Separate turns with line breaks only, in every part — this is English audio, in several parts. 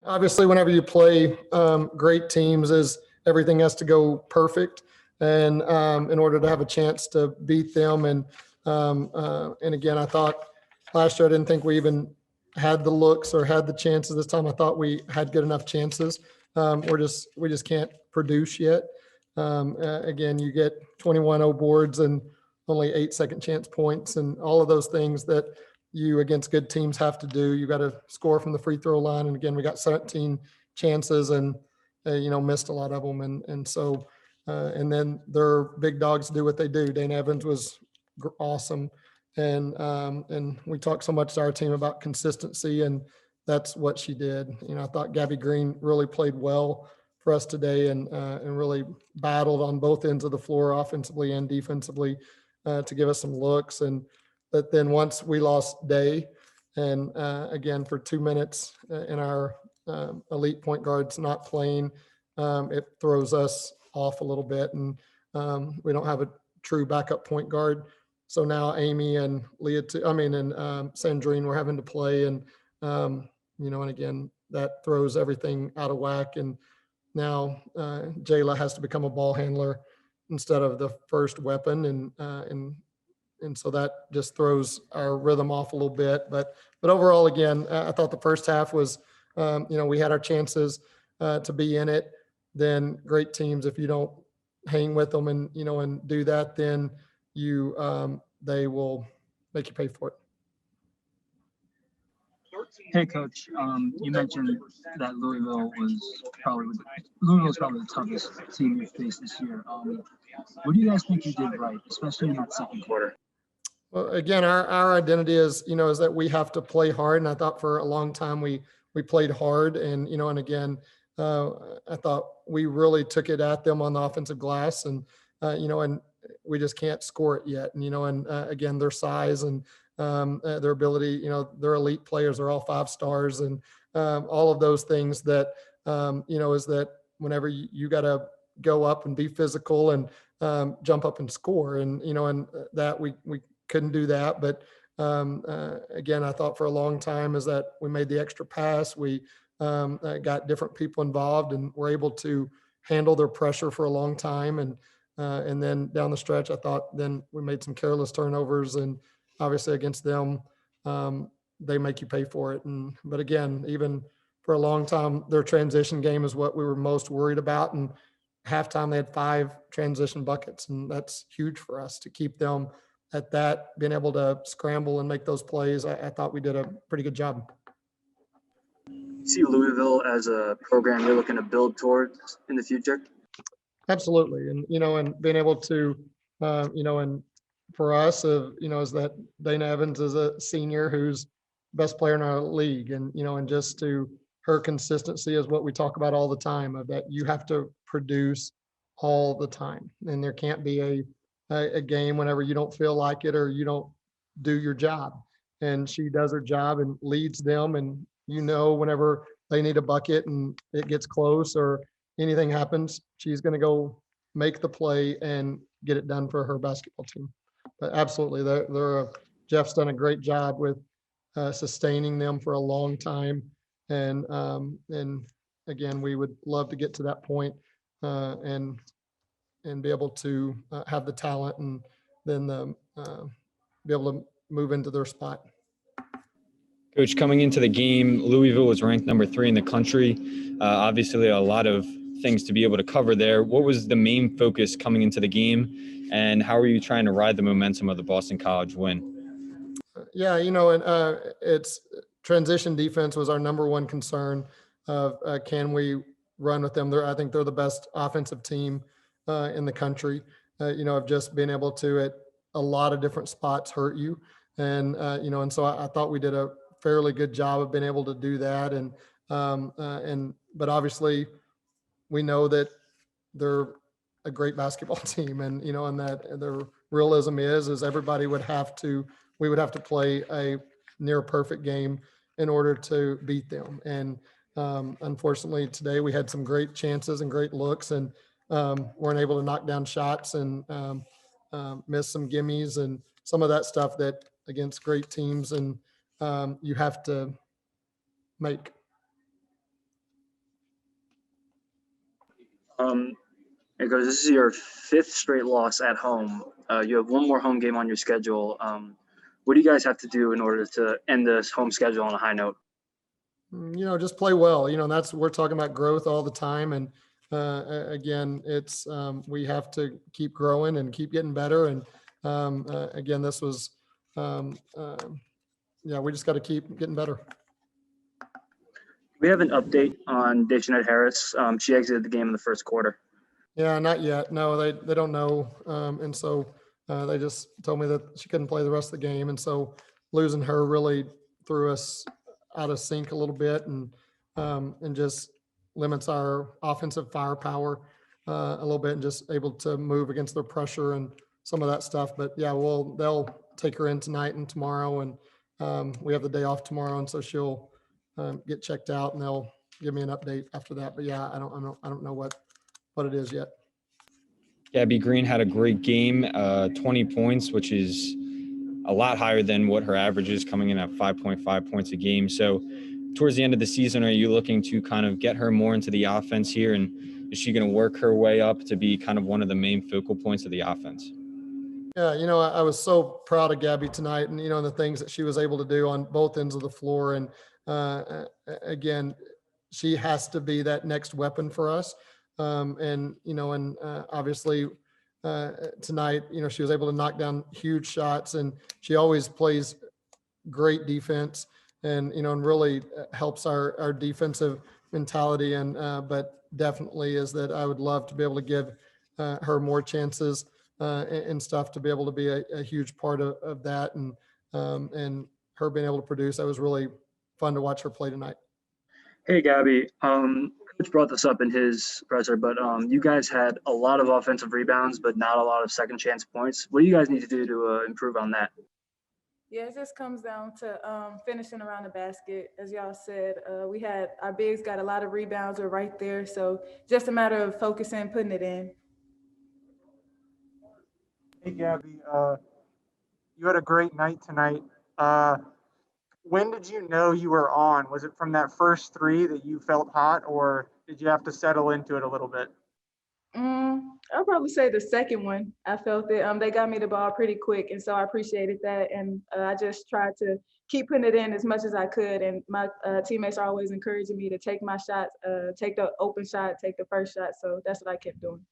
obviously, whenever you play great teams, is everything has to go perfect, and in order to have a chance to beat them. And again, I thought last year I didn't think we even had the looks or had the chances. This time I thought we had good enough chances. We just can't produce yet. Again, you get 21-0 boards and only 8 second chance points, and all of those things that you against good teams have to do. You got to score from the free throw line. And again, we got 17 chances and, missed a lot of them. And then their big dogs do what they do. Dane Evans was awesome. And we talk so much to our team about consistency, and that's what she did. I thought Gabby Green really played well for us today and really battled on both ends of the floor, offensively and defensively, to give us some looks. But then once we lost Day, and again, for 2 minutes in our elite point guards not playing, it throws us off a little bit. And we don't have a true backup point guard. So now Amy and Sandrine were having to play. And again, that throws everything out of whack. And now Jayla has to become a ball handler instead of the first weapon. And so that just throws our rhythm off a little bit. But overall, again, I thought the first half was, we had our chances to be in it. Then great teams, if you don't hang with them and do that, then they will make you pay for it.
Hey, Coach. You mentioned that Louisville was probably the toughest team you faced this year. What do you guys think you did right, especially in that second quarter?
Well, again, our identity is that we have to play hard. And I thought for a long time we played hard. And again, I thought we really took it at them on the offensive glass, and and we just can't score it yet. And again, their size and their ability, they're elite players. They're all 5 stars, and all of those things that is that whenever you got to go up and be physical and jump up and score, and and that we couldn't do that. But again, I thought for a long time is that we made the extra pass. We got different people involved and were able to handle their pressure for a long time. And then down the stretch, I thought then we made some careless turnovers, and obviously against them, they make you pay for it. But again, even for a long time, their transition game is what we were most worried about. And halftime, they had 5 transition buckets, and that's huge for us to keep them at that, being able to scramble and make those plays. I thought we did a pretty good job.
See Louisville as a program you're looking to build towards in the future?
Absolutely. And, and being able to, and for us, is that Dana Evans is a senior who's best player in our league. And, and just to her consistency is what we talk about all the time, of that you have to produce all the time. And there can't be a game whenever you don't feel like it or you don't do your job. And she does her job and leads them. And, whenever they need a bucket and it gets close or anything happens, she's going to go make the play and get it done for her basketball team. But absolutely, Jeff's done a great job with sustaining them for a long time. And again, we would love to get to that point and be able to have the talent and then be able to move into their spot.
Coach, coming into the game, Louisville was ranked number 3 in the country. Obviously, a lot of things to be able to cover there. What was the main focus coming into the game, and how are you trying to ride the momentum of the Boston College win?
Yeah, and it's transition defense was our number one concern of can we run with them? I think they're the best offensive team in the country. Of just being able to at a lot of different spots hurt you, and and so I thought we did a fairly good job of being able to do that. But obviously we know that they're a great basketball team, and and that the realism is everybody we would have to play a near perfect game in order to beat them. And unfortunately today we had some great chances and great looks, and weren't able to knock down shots and miss some gimmies and some of that stuff that against great teams and you have to make.
It goes, this is your 5th straight loss at home. You have one more home game on your schedule. What do you guys have to do in order to end this home schedule on a high note?
Just play well. We're talking about growth all the time. And again, it's we have to keep growing and keep getting better. And again, this was, we just got to keep getting better.
We have an update on Dejanette Harris. She exited the game in the first quarter.
Yeah, not yet. No, they don't know. And so they just told me that she couldn't play the rest of the game. And so losing her really threw us out of sync a little bit and just limits our offensive firepower a little bit and just able to move against their pressure and some of that stuff. But yeah, they'll take her in tonight and tomorrow. And we have the day off tomorrow. And so she'll get checked out and they'll give me an update after that. But yeah, I don't know what it is yet.
Gabby Green had a great game, 20 points, which is a lot higher than what her average is, coming in at 5.5 points a game. So towards the end of the season, are you looking to kind of get her more into the offense here? And is she going to work her way up to be kind of one of the main focal points of the offense?
Yeah, I was so proud of Gabby tonight and, the things that she was able to do on both ends of the floor. And again, she has to be that next weapon for us. Obviously tonight, she was able to knock down huge shots and she always plays great defense and really helps our defensive mentality. And, but definitely is that I would love to be able to give her more chances and stuff to be able to be a huge part of that. And her being able to produce, that was really fun to watch her play tonight.
Hey, Gabby. Coach brought this up in his presser, but you guys had a lot of offensive rebounds, but not a lot of second chance points. What do you guys need to do to improve on that?
Yeah, it just comes down to finishing around the basket. As y'all said, our bigs got a lot of rebounds. We're right there. So just a matter of focusing, putting it in.
Hey, Gabby, you had a great night tonight. When did you know you were on? Was it from that first three that you felt hot, or did you have to settle into it a little bit?
I'll probably say the second one. I felt it. They got me the ball pretty quick, and so I appreciated that. And I just tried to keep putting it in as much as I could. And my teammates are always encouraging me to take my shots, take the open shot, take the first shot. So that's what I kept doing.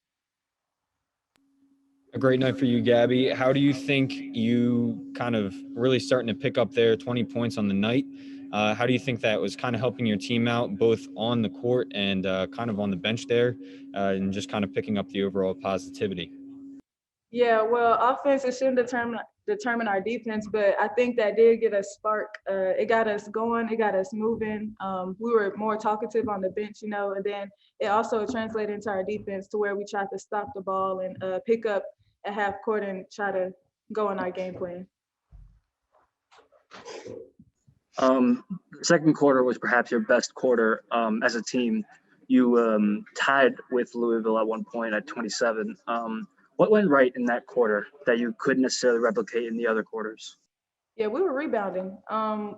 A great night for you, Gabby. How do you think you kind of really starting to pick up there 20 points on the night? How do you think that was kind of helping your team out both on the court and kind of on the bench there and just kind of picking up the overall positivity?
Yeah, well, offense, it shouldn't determine our defense, but I think that did get us spark. It got us going. It got us moving. We were more talkative on the bench, and then it also translated into our defense to where we tried to stop the ball and pick up at half court and try to go in our game plan.
Second quarter was perhaps your best quarter as a team. You tied with Louisville at one point at 27. What went right in that quarter that you couldn't necessarily replicate in the other quarters?
Yeah, we were rebounding.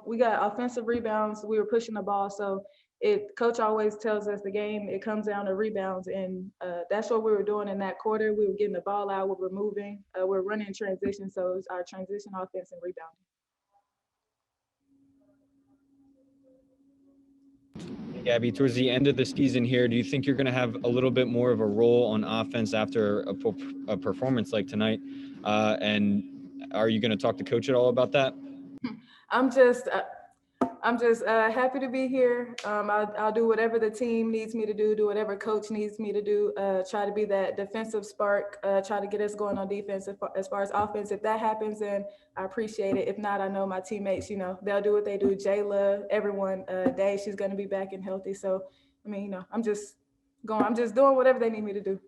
We got offensive rebounds. We were pushing the ball. So coach always tells us the game, it comes down to rebounds. And that's what we were doing in that quarter. We were getting the ball out. We were moving. We're running transition. So it's our transition offense and rebounding.
Gabby, towards the end of the season here, do you think you're going to have a little bit more of a role on offense after a performance like tonight? And are you going to talk to coach at all about that?
I'm just happy to be here. I'll do whatever the team needs me to do whatever coach needs me to do, try to be that defensive spark, try to get us going on defense. As far as offense, if that happens, then I appreciate it. If not, I know my teammates, they'll do what they do. Jayla, everyone, Day, she's going to be back and healthy. So, I'm just doing whatever they need me to do.